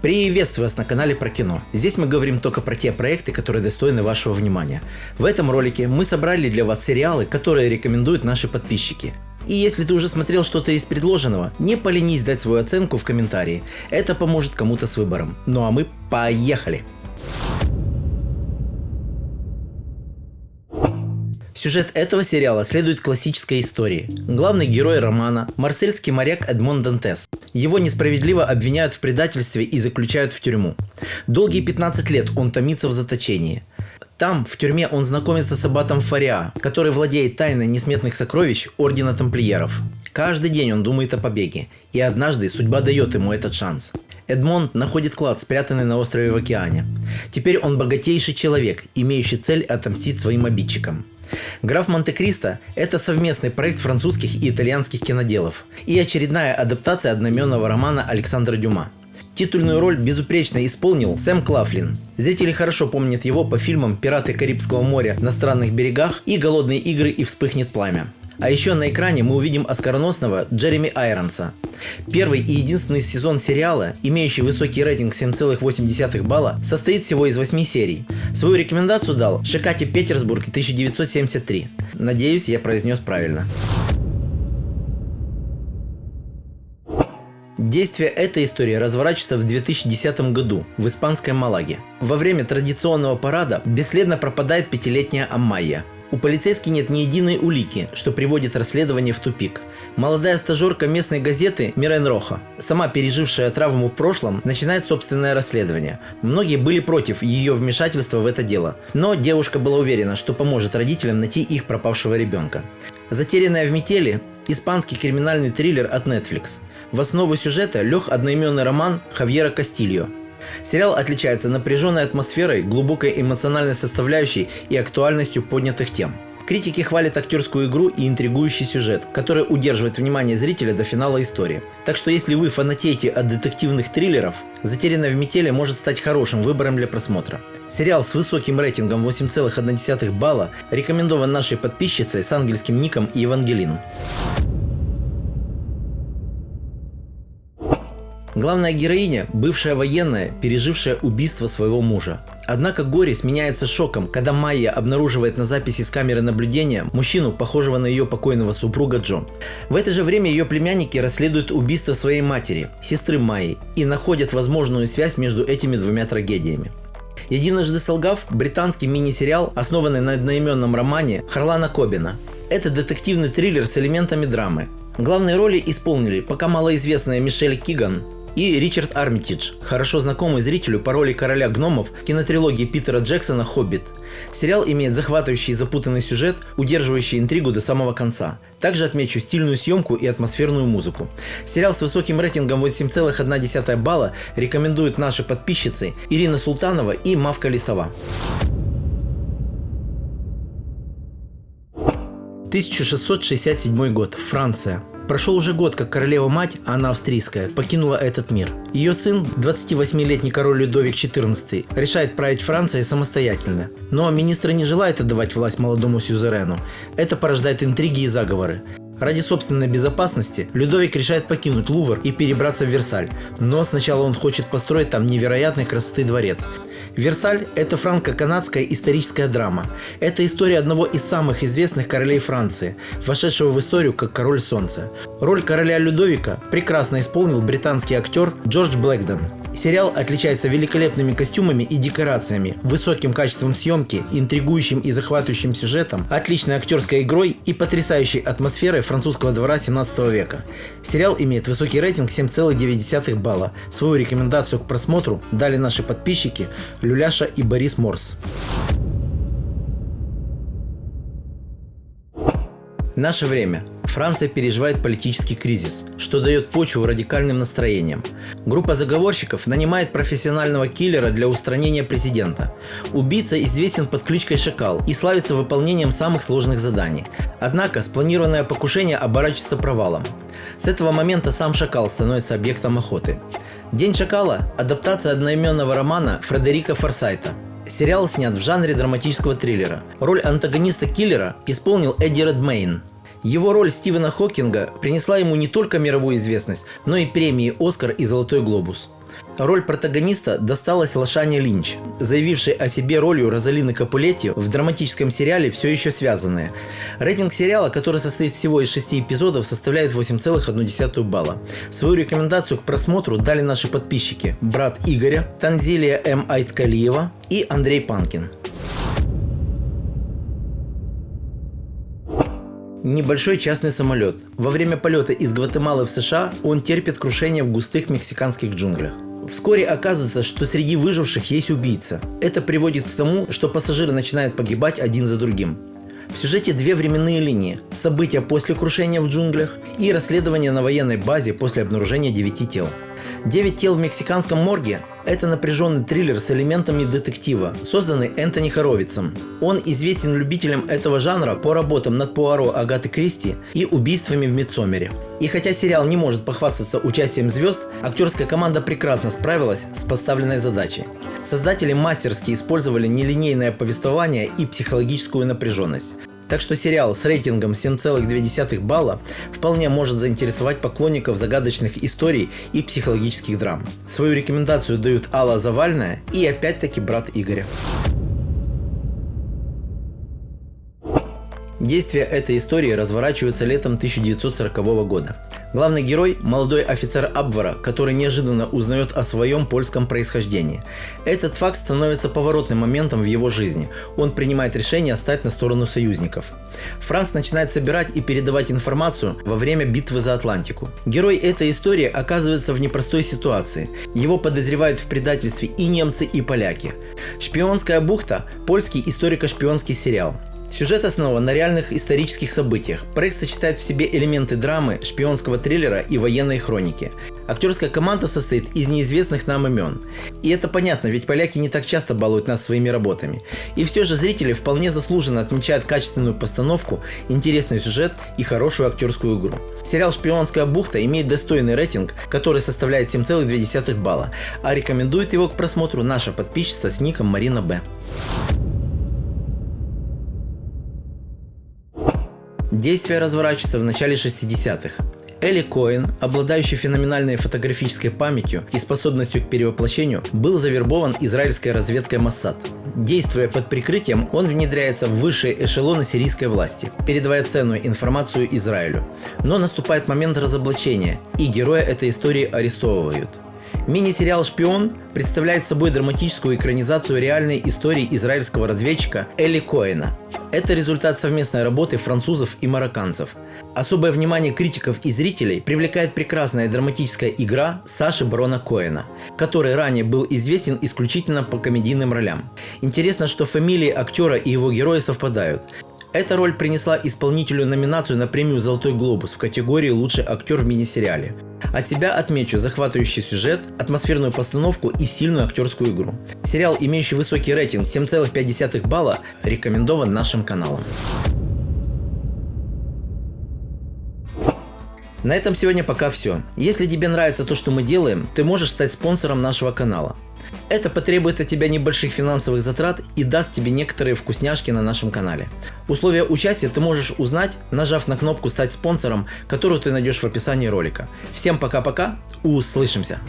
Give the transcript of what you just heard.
Приветствую вас на канале про кино. Здесь мы говорим только про те проекты, которые достойны вашего внимания. В этом ролике мы собрали для вас сериалы, которые рекомендуют наши подписчики. И если ты уже смотрел что-то из предложенного, не поленись дать свою оценку в комментарии. Это поможет кому-то с выбором. Ну а мы поехали! Сюжет этого сериала следует классической истории. Главный герой романа – марсельский моряк Эдмон Дантес. Его несправедливо обвиняют в предательстве и заключают в тюрьму. Долгие 15 лет он томится в заточении. Там, в тюрьме, он знакомится с аббатом Фариа, который владеет тайной несметных сокровищ Ордена Тамплиеров. Каждый день он думает о побеге, и однажды судьба дает ему этот шанс. Эдмонд находит клад, спрятанный на острове в океане. Теперь он богатейший человек, имеющий цель отомстить своим обидчикам. «Граф Монте-Кристо» – это совместный проект французских и итальянских киноделов и очередная адаптация одноименного романа Александра Дюма. Титульную роль безупречно исполнил Сэм Клафлин. Зрители хорошо помнят его по фильмам «Пираты Карибского моря на странных берегах» и «Голодные игры» и «Вспыхнет пламя». А еще на экране мы увидим оскароносного Джереми Айронса. Первый и единственный сезон сериала, имеющий высокий рейтинг 7,8 балла, состоит всего из 8 серий. Свою рекомендацию дал Шикати Петерсбург 1973. Надеюсь, я произнес правильно. Действие этой истории разворачивается в 2010 году в испанской Малаге. Во время традиционного парада бесследно пропадает 5-летняя Амайя. У полицейских нет ни единой улики, что приводит расследование в тупик. Молодая стажерка местной газеты Мирен Роха, сама пережившая травму в прошлом, начинает собственное расследование. Многие были против ее вмешательства в это дело, но девушка была уверена, что поможет родителям найти их пропавшего ребенка. «Затерянная в метели» – испанский криминальный триллер от Netflix. В основу сюжета лег одноименный роман Хавьера Кастильо. Сериал отличается напряженной атмосферой, глубокой эмоциональной составляющей и актуальностью поднятых тем. Критики хвалят актерскую игру и интригующий сюжет, который удерживает внимание зрителя до финала истории. Так что если вы фанатеете от детективных триллеров, «Затерянная в метели» может стать хорошим выбором для просмотра. Сериал с высоким рейтингом 8,1 балла рекомендован нашей подписчицей с ангельским ником Евангелин. Главная героиня – бывшая военная, пережившая убийство своего мужа. Однако горе сменяется шоком, когда Майя обнаруживает на записи с камеры наблюдения мужчину, похожего на ее покойного супруга Джо. В это же время ее племянники расследуют убийство своей матери, сестры Майи, и находят возможную связь между этими двумя трагедиями. «Единожды солгав» – британский мини-сериал, основанный на одноименном романе Харлана Кобена. Это детективный триллер с элементами драмы. Главные роли исполнили пока малоизвестная Мишель Киган и Ричард Армитидж, хорошо знакомый зрителю по роли короля гномов в кинотрилогии Питера Джексона «Хоббит». Сериал имеет захватывающий и запутанный сюжет, удерживающий интригу до самого конца. Также отмечу стильную съемку и атмосферную музыку. Сериал с высоким рейтингом 8,1 балла рекомендуют наши подписчицы Ирина Султанова и Мавка Лисова. 1667 год. Франция. Прошел уже год, как королева-мать, а она австрийская, покинула этот мир. Ее сын, 28-летний король Людовик XIV, решает править Францией самостоятельно. Но министр не желает отдавать власть молодому сюзерену. Это порождает интриги и заговоры. Ради собственной безопасности Людовик решает покинуть Лувр и перебраться в Версаль. Но сначала он хочет построить там невероятной красоты дворец. «Версаль» – это франко-канадская историческая драма. Это история одного из самых известных королей Франции, вошедшего в историю как король солнца. Роль короля Людовика прекрасно исполнил британский актер Джордж Блэкдон. Сериал отличается великолепными костюмами и декорациями, высоким качеством съемки, интригующим и захватывающим сюжетом, отличной актерской игрой и потрясающей атмосферой французского двора 17 века. Сериал имеет высокий рейтинг 7,9 балла. Свою рекомендацию к просмотру дали наши подписчики Люляша и Борис Морс. Наше время. Франция переживает политический кризис, что дает почву радикальным настроениям. Группа заговорщиков нанимает профессионального киллера для устранения президента. Убийца известен под кличкой Шакал и славится выполнением самых сложных заданий. Однако спланированное покушение оборачивается провалом. С этого момента сам Шакал становится объектом охоты. «День Шакала» – адаптация одноименного романа Фредерика Форсайта. Сериал снят в жанре драматического триллера. Роль антагониста киллера исполнил Эдди Редмейн. Его роль Стивена Хокинга принесла ему не только мировую известность, но и премии «Оскар» и «Золотой глобус». Роль протагониста досталась Лашане Линч, заявившей о себе ролью Розалины Капулетти в драматическом сериале «Все еще связанные». Рейтинг сериала, который состоит всего из 6 эпизодов, составляет 8,1 балла. Свою рекомендацию к просмотру дали наши подписчики: брат Игоря, Танзилия М. Айткалиева и Андрей Панкин. Небольшой частный самолет. Во время полета из Гватемалы в США он терпит крушение в густых мексиканских джунглях. Вскоре оказывается, что среди выживших есть убийца. Это приводит к тому, что пассажиры начинают погибать один за другим. В сюжете две временные линии: события после крушения в джунглях и расследование на военной базе после обнаружения 9 тел. 9 тел в мексиканском морге – это напряженный триллер с элементами детектива, созданный Энтони Хоровицем. Он известен любителям этого жанра по работам над Пуаро Агаты Кристи и убийствами в Мидсомере. И хотя сериал не может похвастаться участием звезд, актерская команда прекрасно справилась с поставленной задачей. Создатели мастерски использовали нелинейное повествование и психологическую напряженность. Так что сериал с рейтингом 7,2 балла вполне может заинтересовать поклонников загадочных историй и психологических драм. Свою рекомендацию дают Алла Завальная и опять-таки брат Игоря. Действие этой истории разворачивается летом 1940 года. Главный герой – молодой офицер Абвера, который неожиданно узнает о своем польском происхождении. Этот факт становится поворотным моментом в его жизни. Он принимает решение стать на сторону союзников. Франц начинает собирать и передавать информацию во время битвы за Атлантику. Герой этой истории оказывается в непростой ситуации. Его подозревают в предательстве и немцы, и поляки. «Шпионская бухта» – польский историко-шпионский сериал. Сюжет основан на реальных исторических событиях. Проект сочетает в себе элементы драмы, шпионского триллера и военной хроники. Актерская команда состоит из неизвестных нам имен. И это понятно, ведь поляки не так часто балуют нас своими работами. И все же зрители вполне заслуженно отмечают качественную постановку, интересный сюжет и хорошую актерскую игру. Сериал «Шпионская бухта» имеет достойный рейтинг, который составляет 7,2 балла, а рекомендует его к просмотру наша подписчица с ником Марина Б. Действие разворачивается в начале 60-х. Эли Коэн, обладающий феноменальной фотографической памятью и способностью к перевоплощению, был завербован израильской разведкой Моссад. Действуя под прикрытием, он внедряется в высшие эшелоны сирийской власти, передавая ценную информацию Израилю. Но наступает момент разоблачения, и героя этой истории арестовывают. Мини-сериал «Шпион» представляет собой драматическую экранизацию реальной истории израильского разведчика Эли Коэна. Это результат совместной работы французов и марокканцев. Особое внимание критиков и зрителей привлекает прекрасная драматическая игра Саши Барона Коэна, который ранее был известен исключительно по комедийным ролям. Интересно, что фамилии актера и его героя совпадают. Эта роль принесла исполнителю номинацию на премию «Золотой глобус» в категории «Лучший актер в мини-сериале». От себя отмечу захватывающий сюжет, атмосферную постановку и сильную актерскую игру. Сериал, имеющий высокий рейтинг 7,5 балла, рекомендован нашим каналом. На этом сегодня пока все. Если тебе нравится то, что мы делаем, ты можешь стать спонсором нашего канала. Это потребует от тебя небольших финансовых затрат и даст тебе некоторые вкусняшки на нашем канале. Условия участия ты можешь узнать, нажав на кнопку «Стать спонсором», которую ты найдешь в описании ролика. Всем пока-пока, услышимся!